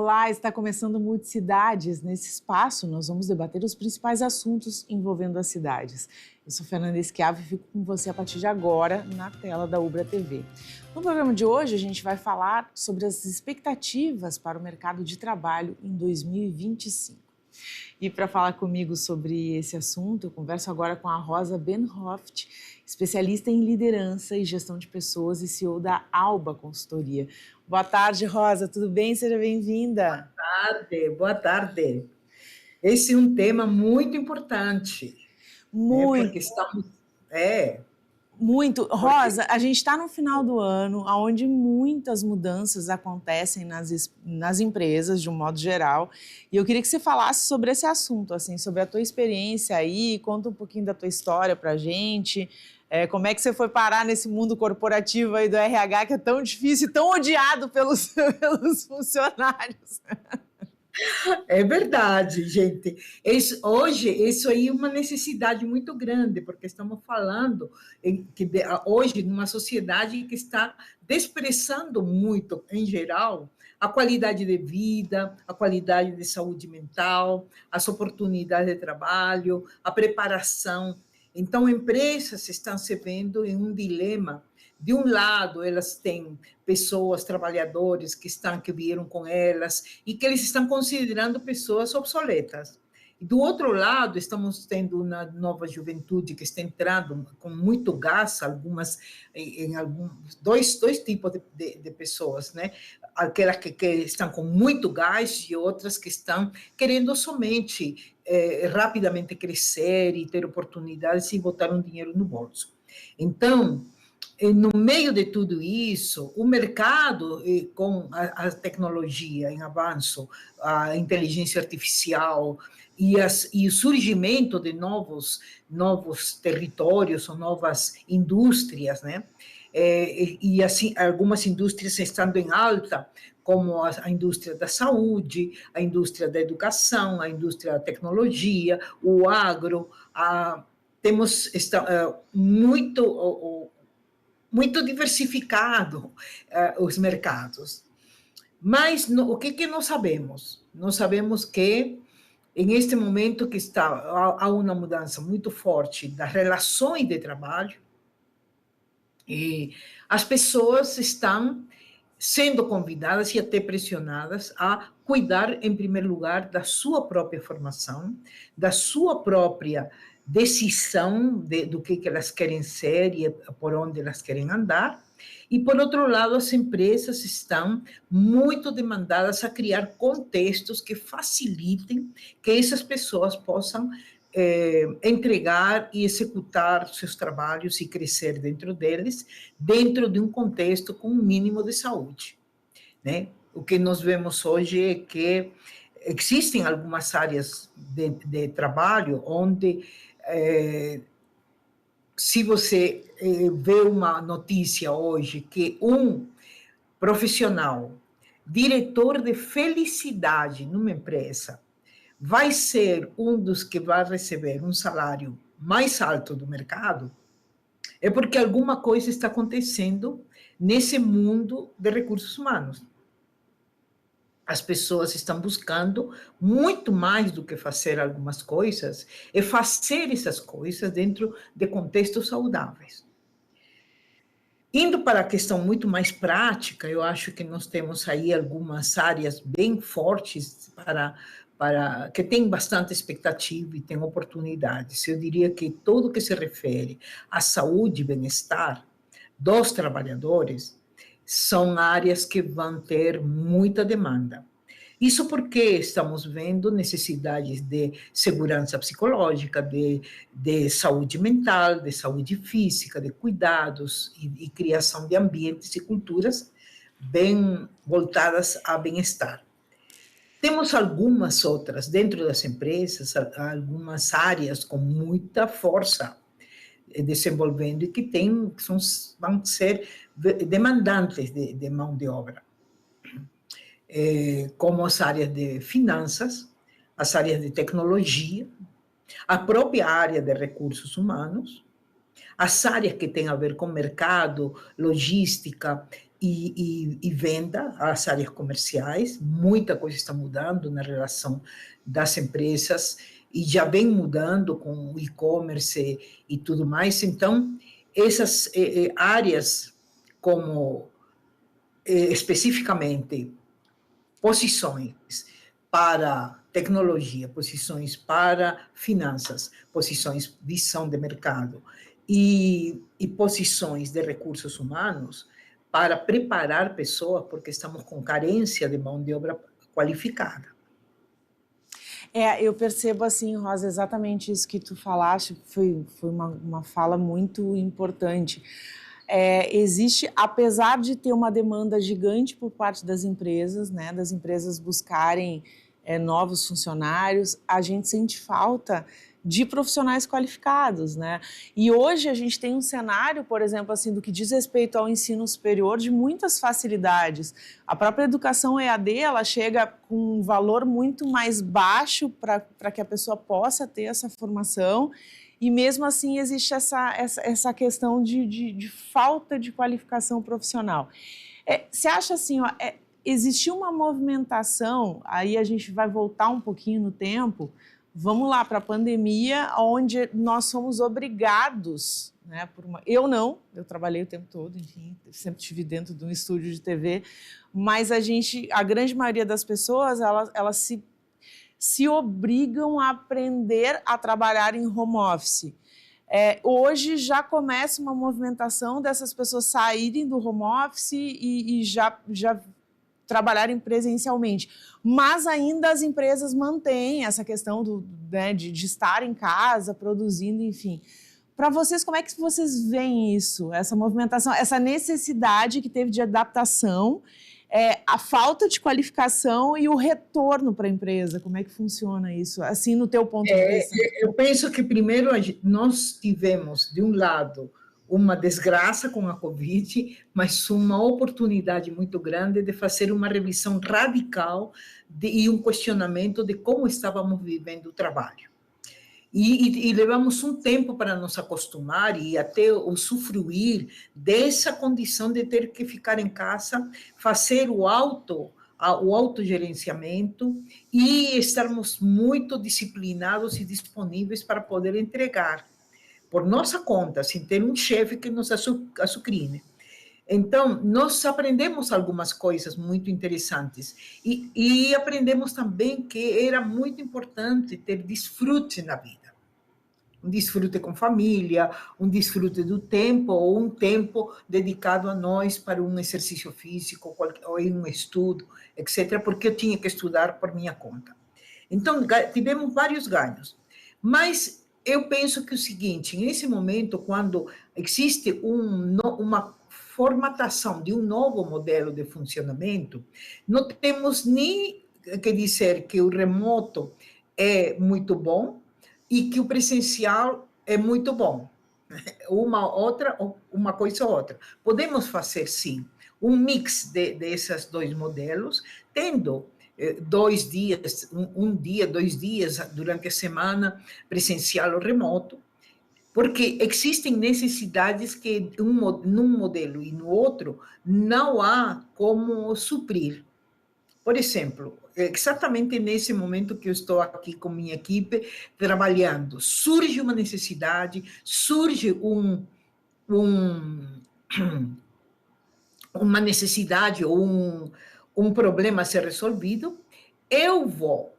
Olá, está começando Multicidades. Nesse espaço, nós vamos debater os principais assuntos envolvendo as cidades. Eu sou Fernanda Schiavo e fico com você a partir de agora na tela da Ubra TV. No programa de hoje, a gente vai falar sobre as expectativas para o mercado de trabalho em 2025. E para falar comigo sobre esse assunto, eu converso agora com a Rosa Benhoft, especialista em liderança e gestão de pessoas e CEO da Alba Consultoria. Boa tarde, Rosa, tudo bem? Seja bem-vinda. Boa tarde. Esse é um tema muito importante. Muito. Porque estamos... Muito. Rosa, a gente está no final do ano, onde muitas mudanças acontecem nas empresas, de um modo geral, e eu queria que você falasse sobre esse assunto, assim, sobre a tua experiência aí, conta um pouquinho da tua história para a gente, como é que você foi parar nesse mundo corporativo aí do RH, que é tão difícil e tão odiado pelos funcionários. É verdade, gente. Hoje, isso aí é uma necessidade muito grande, porque estamos falando hoje numa sociedade que está desprezando muito, em geral, a qualidade de vida, a qualidade de saúde mental, as oportunidades de trabalho, a preparação. Então, empresas estão se vendo em um dilema. De um lado, elas têm pessoas, trabalhadores que vieram com elas e que eles estão considerando pessoas obsoletas. E do outro lado, estamos tendo uma nova juventude que está entrando com muito gás, dois tipos de pessoas, né? Aquelas que estão com muito gás e outras que estão querendo somente rapidamente crescer e ter oportunidades e botar um dinheiro no bolso. Então, no meio de tudo isso, o mercado, com a tecnologia em avanço, a inteligência artificial e o surgimento de novos territórios ou novas indústrias, né? E assim, algumas indústrias estando em alta, como a indústria da saúde, a indústria da educação, a indústria da tecnologia, o agro, temos muito diversificado os mercados. Mas o que nós sabemos? Nós sabemos que, em este momento que há uma mudança muito forte das relações de trabalho, e as pessoas estão sendo convidadas e até pressionadas a cuidar, em primeiro lugar, da sua própria formação, da sua própria decisão do que elas querem ser e por onde elas querem andar. E, por outro lado, as empresas estão muito demandadas a criar contextos que facilitem que essas pessoas possam entregar e executar seus trabalhos e crescer dentro deles, dentro de um contexto com um mínimo de saúde, né? O que nós vemos hoje é que existem algumas áreas de trabalho onde, se você vê uma notícia hoje que um profissional, diretor de felicidade numa empresa, vai ser um dos que vai receber um salário mais alto do mercado, é porque alguma coisa está acontecendo nesse mundo de recursos humanos. As pessoas estão buscando muito mais do que fazer algumas coisas, é fazer essas coisas dentro de contextos saudáveis. Indo para a questão muito mais prática, eu acho que nós temos aí algumas áreas bem fortes que tem bastante expectativa e tem oportunidades. Eu diria que tudo que se refere à saúde e bem-estar dos trabalhadores são áreas que vão ter muita demanda. Isso porque estamos vendo necessidades de segurança psicológica, de saúde mental, de saúde física, de cuidados e criação de ambientes e culturas bem voltadas ao bem-estar. Temos algumas outras dentro das empresas, algumas áreas com muita força desenvolvendo e que vão ser demandantes de mão de obra, como as áreas de finanças, as áreas de tecnologia, a própria área de recursos humanos, as áreas que têm a ver com mercado, logística, e venda, as áreas comerciais. Muita coisa está mudando na relação das empresas e já vem mudando com o e-commerce e tudo mais. Então, essas áreas, como especificamente posições para tecnologia, posições para finanças, posições visão de mercado e posições de recursos humanos para preparar pessoas, porque estamos com carência de mão de obra qualificada. Eu percebo assim, Rosa, exatamente isso que tu falaste, foi uma fala muito importante. Existe, apesar de ter uma demanda gigante por parte das empresas, né, das empresas buscarem novos funcionários, a gente sente falta de profissionais qualificados, né? E hoje a gente tem um cenário, por exemplo, assim, do que diz respeito ao ensino superior, de muitas facilidades. A própria educação EAD, ela chega com um valor muito mais baixo para que a pessoa possa ter essa formação, e mesmo assim existe essa questão de falta de qualificação profissional. Você acha assim, ó, existiu uma movimentação, aí a gente vai voltar um pouquinho no tempo, vamos lá para a pandemia, onde nós somos obrigados, né, eu trabalhei o tempo todo, enfim, sempre estive dentro de um estúdio de TV, mas a grande maioria das pessoas, elas se obrigam a aprender a trabalhar em home office. Hoje já começa uma movimentação dessas pessoas saírem do home office e já trabalharem presencialmente, mas ainda as empresas mantêm essa questão de estar em casa, produzindo, enfim. Para vocês, como é que vocês veem isso, essa movimentação, essa necessidade que teve de adaptação, a falta de qualificação e o retorno para a empresa? Como é que funciona isso, assim, no teu ponto de vista? Eu penso que primeiro nós tivemos, de um lado, uma desgraça com a Covid, mas uma oportunidade muito grande de fazer uma revisão radical e um questionamento de como estávamos vivendo o trabalho. E levamos um tempo para nos acostumar e até usufruir dessa condição de ter que ficar em casa, fazer o autogerenciamento e estarmos muito disciplinados e disponíveis para poder entregar por nossa conta, sem ter um chefe que nos açucrine. Então, nós aprendemos algumas coisas muito interessantes e aprendemos também que era muito importante ter desfrute na vida. Um desfrute com família, um desfrute do tempo, ou um tempo dedicado a nós para um exercício físico, ou em um estudo, etc., porque eu tinha que estudar por minha conta. Então, tivemos vários ganhos. Mas eu penso que o seguinte, nesse momento, quando existe uma formatação de um novo modelo de funcionamento, não temos nem que dizer que o remoto é muito bom e que o presencial é muito bom. Uma coisa ou outra. Podemos fazer, sim, um mix desses dois modelos, tendo 2 dias, um dia, 2 dias durante a semana, presencial ou remoto, porque existem necessidades que num modelo e no outro não há como suprir. Por exemplo, exatamente nesse momento que eu estou aqui com minha equipe trabalhando, surge uma necessidade, surge uma necessidade ou um problema a ser resolvido, eu vou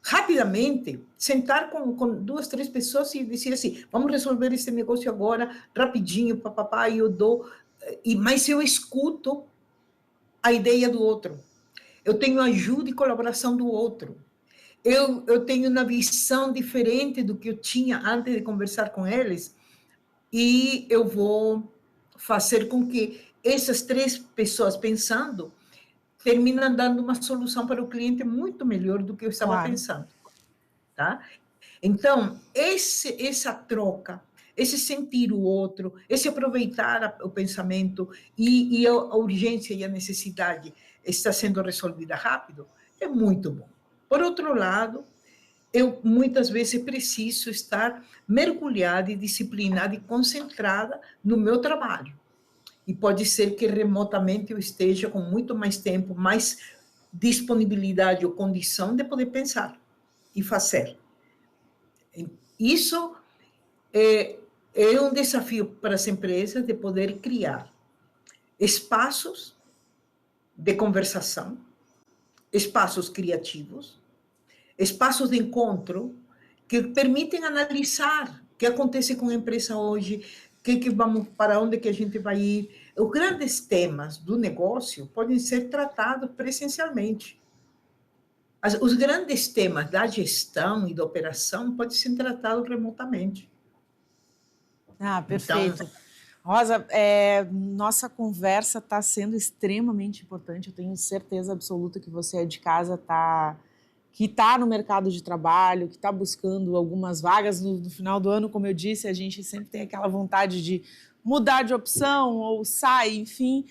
rapidamente sentar com 2, 3 pessoas e dizer assim, vamos resolver esse negócio agora, rapidinho, papapá, e eu dou, mas eu escuto a ideia do outro. Eu tenho ajuda e colaboração do outro. Eu tenho uma visão diferente do que eu tinha antes de conversar com eles, e eu vou fazer com que essas 3 pessoas pensando terminam dando uma solução para o cliente muito melhor do que eu estava pensando. Tá? Então, essa troca, esse sentir o outro, esse aproveitar o pensamento e a urgência e a necessidade está sendo resolvida rápido, é muito bom. Por outro lado, eu muitas vezes preciso estar mergulhada e disciplinada e concentrada no meu trabalho. E pode ser que remotamente eu esteja com muito mais tempo, mais disponibilidade ou condição de poder pensar e fazer. Isso é um desafio para as empresas de poder criar espaços de conversação, espaços criativos, espaços de encontro que permitem analisar o que acontece com a empresa hoje, para onde que a gente vai ir. Os grandes temas do negócio podem ser tratados presencialmente. Os grandes temas da gestão e da operação podem ser tratados remotamente. Ah, perfeito. Então, Rosa, nossa conversa está sendo extremamente importante. Eu tenho certeza absoluta que você é de casa, que está no mercado de trabalho, que está buscando algumas vagas no final do ano. Como eu disse, a gente sempre tem aquela vontade de mudar de opção ou sair, enfim.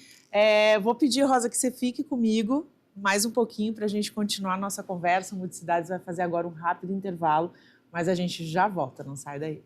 Vou pedir, Rosa, que você fique comigo mais um pouquinho para a gente continuar a nossa conversa. O Multicidades vai fazer agora um rápido intervalo, mas a gente já volta, não sai daí.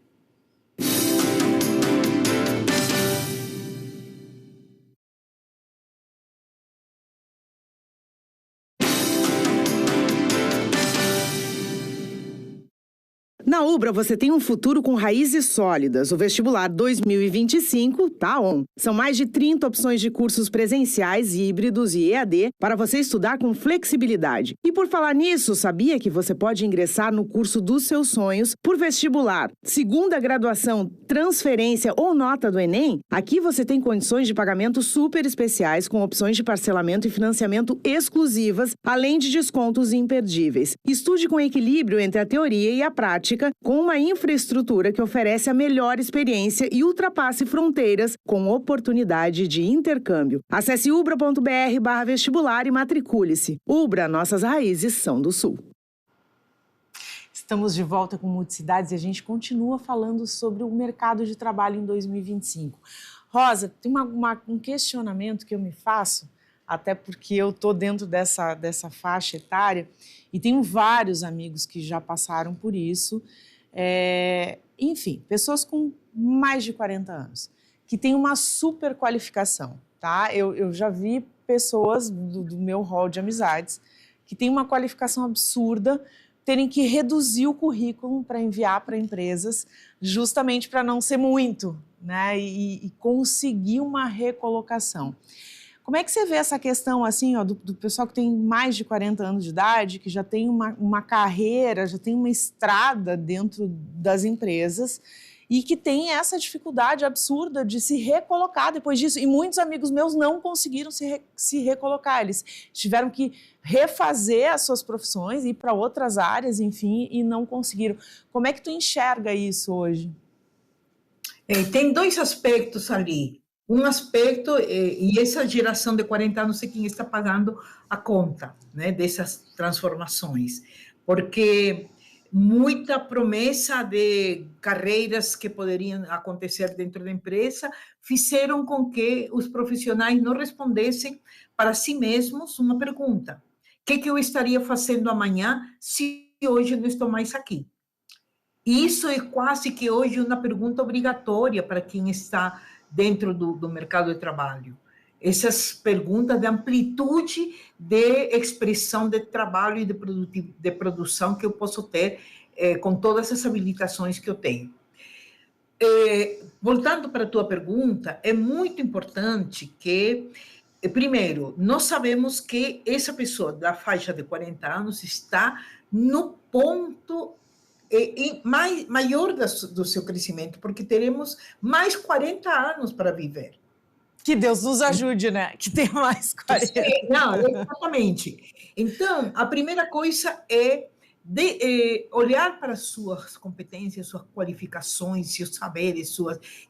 Na Ubra, você tem um futuro com raízes sólidas. O vestibular 2025 tá on. São mais de 30 opções de cursos presenciais, híbridos e EAD para você estudar com flexibilidade. E por falar nisso, sabia que você pode ingressar no curso dos seus sonhos por vestibular, segunda graduação, transferência ou nota do Enem? Aqui você tem condições de pagamento super especiais com opções de parcelamento e financiamento exclusivas, além de descontos imperdíveis. Estude com equilíbrio entre a teoria e a prática, com uma infraestrutura que oferece a melhor experiência e ultrapasse fronteiras com oportunidade de intercâmbio. Acesse ubra.br/vestibular e matricule-se. Ubra, nossas raízes são do Sul. Estamos de volta com Multicidades e a gente continua falando sobre o mercado de trabalho em 2025. Rosa, tem um questionamento que eu me faço, até porque eu estou dentro dessa faixa etária e tenho vários amigos que já passaram por isso. Enfim, pessoas com mais de 40 anos, que têm uma super qualificação, tá? Eu já vi pessoas do meu hall de amizades que têm uma qualificação absurda, terem que reduzir o currículo para enviar para empresas, justamente para não ser muito, né? E conseguir uma recolocação. Como é que você vê essa questão assim, ó, do pessoal que tem mais de 40 anos de idade, que já tem uma carreira, já tem uma estrada dentro das empresas e que tem essa dificuldade absurda de se recolocar depois disso? E muitos amigos meus não conseguiram se recolocar, eles tiveram que refazer as suas profissões, ir para outras áreas, enfim, e não conseguiram. Como é que tu enxerga isso hoje? Tem dois aspectos ali. Um aspecto, e essa geração de 40 anos é quem está pagando a conta, né, dessas transformações, porque muita promessa de carreiras que poderiam acontecer dentro da empresa fizeram com que os profissionais não respondessem para si mesmos uma pergunta: o que eu estaria fazendo amanhã se hoje não estou mais aqui? Isso é quase que hoje uma pergunta obrigatória para quem está dentro do mercado de trabalho. Essas perguntas de amplitude de expressão de trabalho e de produção que eu posso ter com todas as habilitações que eu tenho. Voltando para a tua pergunta, é muito importante que, primeiro, nós sabemos que essa pessoa da faixa de 40 anos está no ponto maior do seu crescimento, porque teremos mais 40 anos para viver. Que Deus nos ajude, né? Que tenha mais 40. Não, exatamente. Então, a primeira coisa é olhar para suas competências, suas qualificações, seus saberes,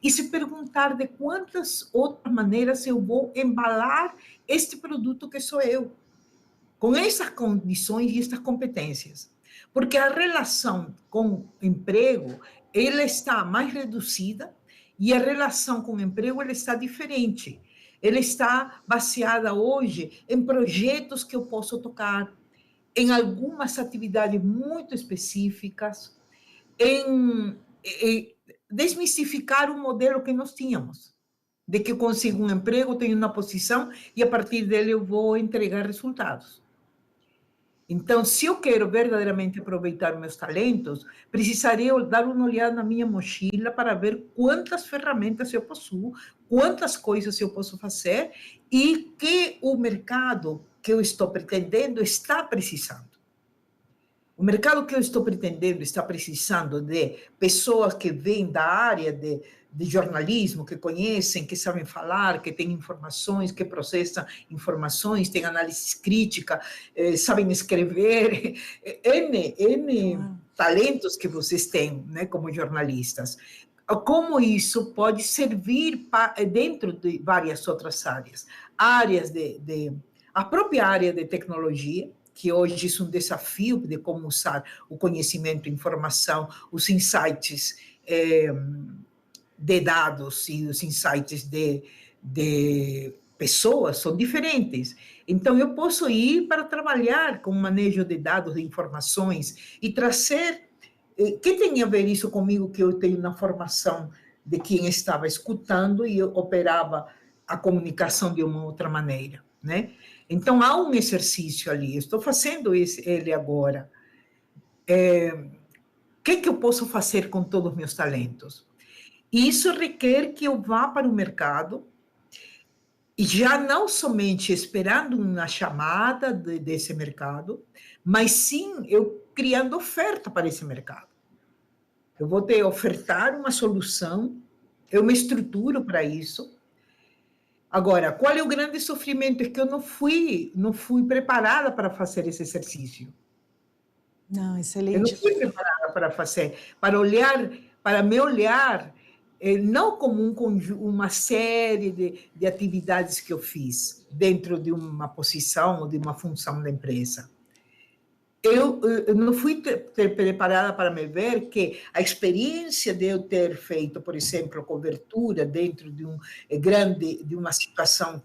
e se perguntar de quantas outras maneiras eu vou embalar este produto que sou eu, com essas condições e estas competências. Porque a relação com emprego, ela está mais reduzida e a relação com o emprego, ela está diferente. Ela está baseada hoje em projetos que eu posso tocar, em algumas atividades muito específicas, em desmistificar o modelo que nós tínhamos. de que eu consigo um emprego, tenho uma posição e a partir dele eu vou entregar resultados. Então, se eu quero verdadeiramente aproveitar meus talentos, precisaria dar uma olhada na minha mochila para ver quantas ferramentas eu possuo, quantas coisas eu posso fazer e que o mercado que eu estou pretendendo está precisando. O mercado que eu estou pretendendo está precisando de pessoas que vêm da área de jornalismo, que conhecem, que sabem falar, que têm informações, que processam informações, têm análise crítica, sabem escrever, N talentos que vocês têm, né, como jornalistas. Como isso pode servir dentro de várias outras áreas. A própria área de tecnologia, que hoje é um desafio de como usar o conhecimento, a informação, os insights de dados e os insights de pessoas são diferentes. Então, eu posso ir para trabalhar com manejo de dados, de informações, e trazer... que tem a ver isso comigo, que eu tenho na formação de quem estava escutando e eu operava a comunicação de uma outra maneira, né? Então, há um exercício ali, estou fazendo ele agora. O que eu posso fazer com todos os meus talentos? Isso requer que eu vá para o mercado, e já não somente esperando uma chamada desse mercado, mas sim eu criando oferta para esse mercado. Eu vou ter que ofertar uma solução, eu me estruturo para isso. Agora, qual é o grande sofrimento? É que eu não fui preparada para fazer esse exercício. Não, excelente. Eu não fui preparada para fazer, para me olhar, não como uma série de atividades que eu fiz dentro de uma posição ou de uma função da empresa. Eu não fui preparada para me ver que a experiência de eu ter feito, por exemplo, cobertura dentro de de uma situação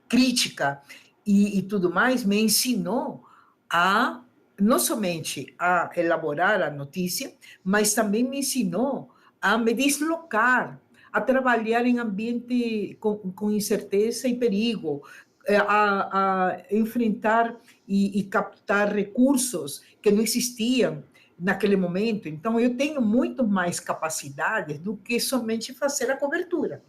crítica e tudo mais, me ensinou a não somente a elaborar a notícia, mas também me ensinou a me deslocar, a trabalhar em ambiente com incerteza e perigo, a enfrentar e captar recursos que não existiam naquele momento. Então, eu tenho muito mais capacidades do que somente fazer a cobertura.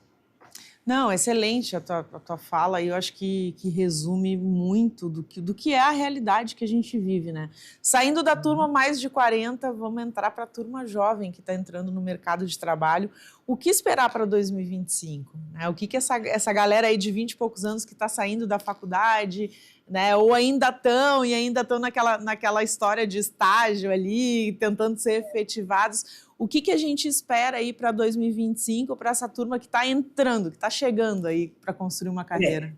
Não, excelente a tua fala, e eu acho que resume muito do que é a realidade que a gente vive, né? Saindo da turma mais de 40, vamos entrar para a turma jovem que está entrando no mercado de trabalho. O que esperar para 2025? Né? O que essa galera aí de 20 e poucos anos que está saindo da faculdade, né? Ou ainda estão naquela história de estágio ali, tentando ser efetivados. O que a gente espera aí para 2025, para essa turma que está entrando, que está chegando aí para construir uma carreira?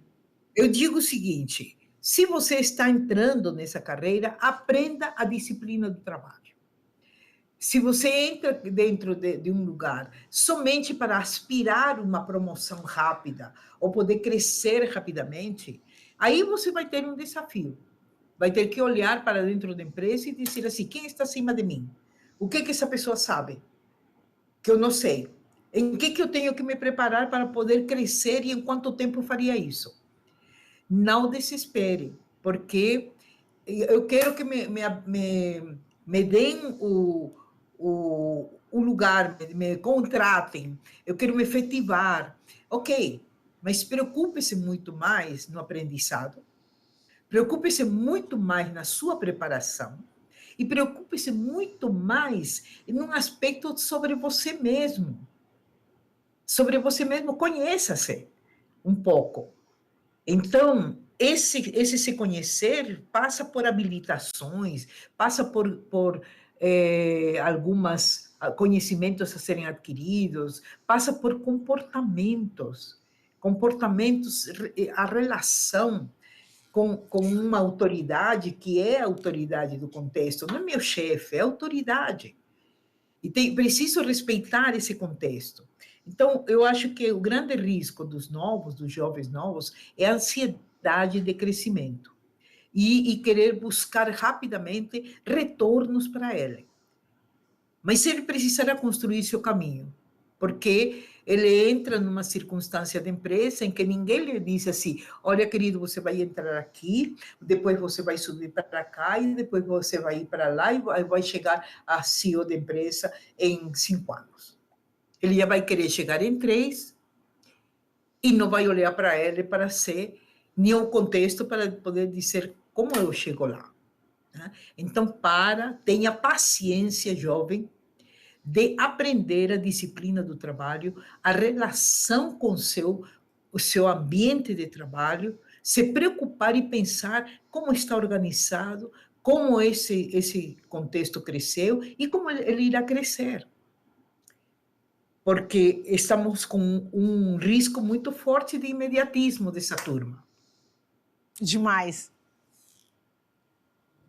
Eu digo o seguinte: se você está entrando nessa carreira, aprenda a disciplina do trabalho. Se você entra dentro de um lugar somente para aspirar uma promoção rápida ou poder crescer rapidamente, aí você vai ter um desafio. Vai ter que olhar para dentro da empresa e dizer assim: quem está acima de mim? O que essa pessoa sabe que eu não sei? Em que eu tenho que me preparar para poder crescer e em quanto tempo eu faria isso? Não desespere, porque eu quero que me deem o lugar, me contratem, eu quero me efetivar. Ok, mas preocupe-se muito mais no aprendizado, preocupe-se muito mais na sua preparação e preocupe-se muito mais num aspecto sobre você mesmo. Sobre você mesmo, conheça-se um pouco. Então, esse se conhecer passa por habilitações, passa por alguns conhecimentos a serem adquiridos, passa por comportamentos, a relação com uma autoridade que é a autoridade do contexto, não é meu chefe, é autoridade. E preciso respeitar esse contexto. Então, eu acho que o grande risco dos jovens novos, é a ansiedade de crescimento e querer buscar rapidamente retornos para ele. Mas ele precisará construir seu caminho, porque Ele entra numa circunstância de empresa em que ninguém lhe diz assim, olha, querido, você vai entrar aqui, depois você vai subir para cá, e depois você vai ir para lá, e vai chegar a CEO da empresa em 5 anos. Ele já vai querer chegar em 3 e não vai olhar para ele para ser nem o contexto para poder dizer como eu chego lá. Né? Então, tenha paciência, jovem, de aprender a disciplina do trabalho, a relação com o seu ambiente de trabalho, se preocupar e pensar como está organizado, como esse contexto cresceu e como ele irá crescer. Porque estamos com um risco muito forte de imediatismo dessa turma. Demais.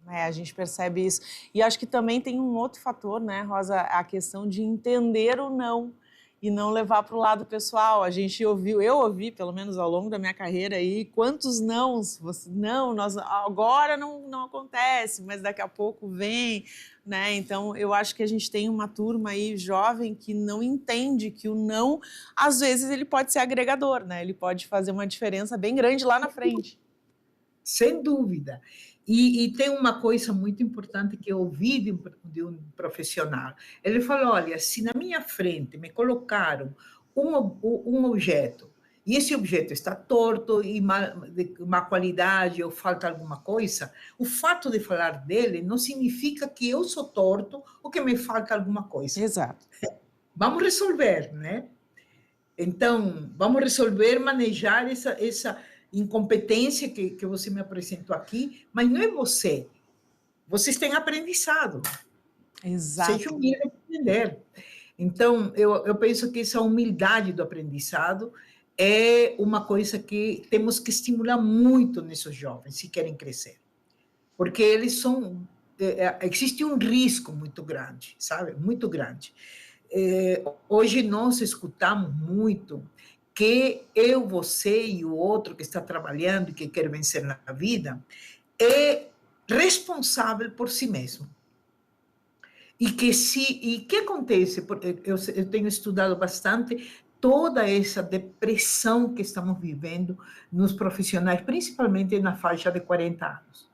A gente percebe isso. E acho que também tem um outro fator, né, Rosa? A questão de entender o não e não levar para o lado pessoal. Eu ouvi, pelo menos ao longo da minha carreira aí, quantos nãos, agora não acontece, mas daqui a pouco vem, né? Então, eu acho que a gente tem uma turma aí jovem que não entende que o não, às vezes, ele pode ser agregador, né? Ele pode fazer uma diferença bem grande lá na frente. Sem dúvida. E tem uma coisa muito importante que eu ouvi de um profissional. Ele falou, olha, se na minha frente me colocaram um objeto, e esse objeto está torto, e de má qualidade, ou falta alguma coisa, o fato de falar dele não significa que eu sou torto ou que me falta alguma coisa. Exato. Vamos resolver, né? Então, vamos resolver, manejar essa incompetência que você me apresentou aqui, mas não é você. Vocês têm aprendizado. Exato. Seja humilde em aprender. Então, eu penso que essa humildade do aprendizado é uma coisa que temos que estimular muito nesses jovens, se querem crescer. Porque eles são... existe um risco muito grande, sabe? Muito grande. Hoje nós escutamos muito que eu, você e o outro que está trabalhando e que quer vencer na vida é responsável por si mesmo. E que acontece? Porque eu tenho estudado bastante toda essa depressão que estamos vivendo nos profissionais, principalmente na faixa de 40 anos,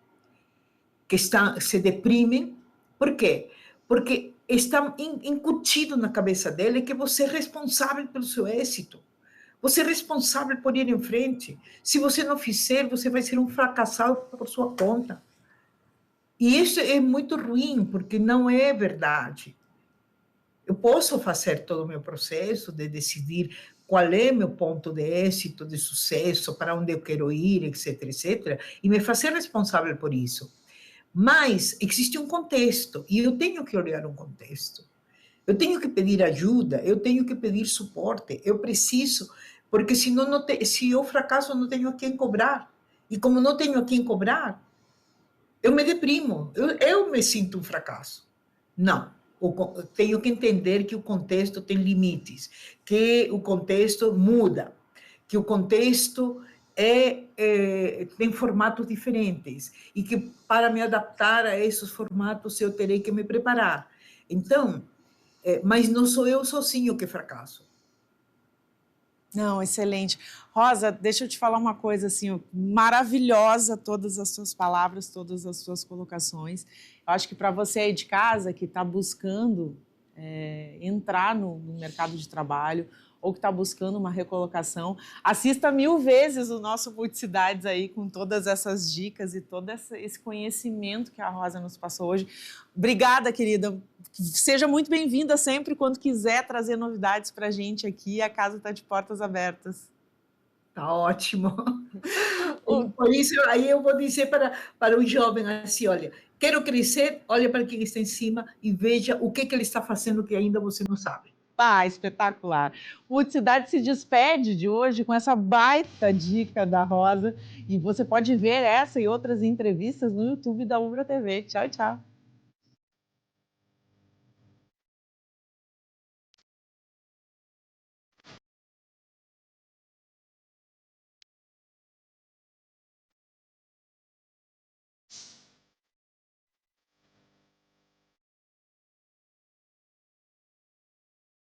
que se deprimem. Por quê? Porque está incutido na cabeça dele que você é responsável pelo seu êxito. Você é responsável por ir em frente. Se você não fizer, você vai ser um fracassado por sua conta. E isso é muito ruim, porque não é verdade. Eu posso fazer todo o meu processo de decidir qual é meu ponto de êxito, de sucesso, para onde eu quero ir, etc., etc., e me fazer responsável por isso. Mas existe um contexto, e eu tenho que olhar um contexto. Eu tenho que pedir ajuda, eu tenho que pedir suporte, eu preciso, porque senão se eu fracasso, eu não tenho a quem cobrar. E como não tenho a quem cobrar, eu me deprimo, eu me sinto um fracasso. Não, eu tenho que entender que o contexto tem limites, que o contexto muda, que o contexto tem formatos diferentes e que para me adaptar a esses formatos eu terei que me preparar. Então, mas não sou eu sozinho que fracasso. Não, excelente. Rosa, deixa eu te falar uma coisa assim, maravilhosa todas as suas palavras, todas as suas colocações. Eu acho que para você aí de casa que está buscando entrar no mercado de trabalho ou que está buscando uma recolocação, assista 1000 vezes o nosso Multicidades aí com todas essas dicas e todo esse conhecimento que a Rosa nos passou hoje. Obrigada, querida. Seja muito bem-vinda sempre quando quiser trazer novidades para a gente aqui. A casa está de portas abertas. Tá ótimo. Por isso, aí eu vou dizer para o jovem assim, olha, quero crescer, olha para quem está em cima e veja o que ele está fazendo que ainda você não sabe. Espetacular. O Multicidade se despede de hoje com essa baita dica da Rosa e você pode ver essa e outras entrevistas no YouTube da Ubra TV. Tchau, tchau.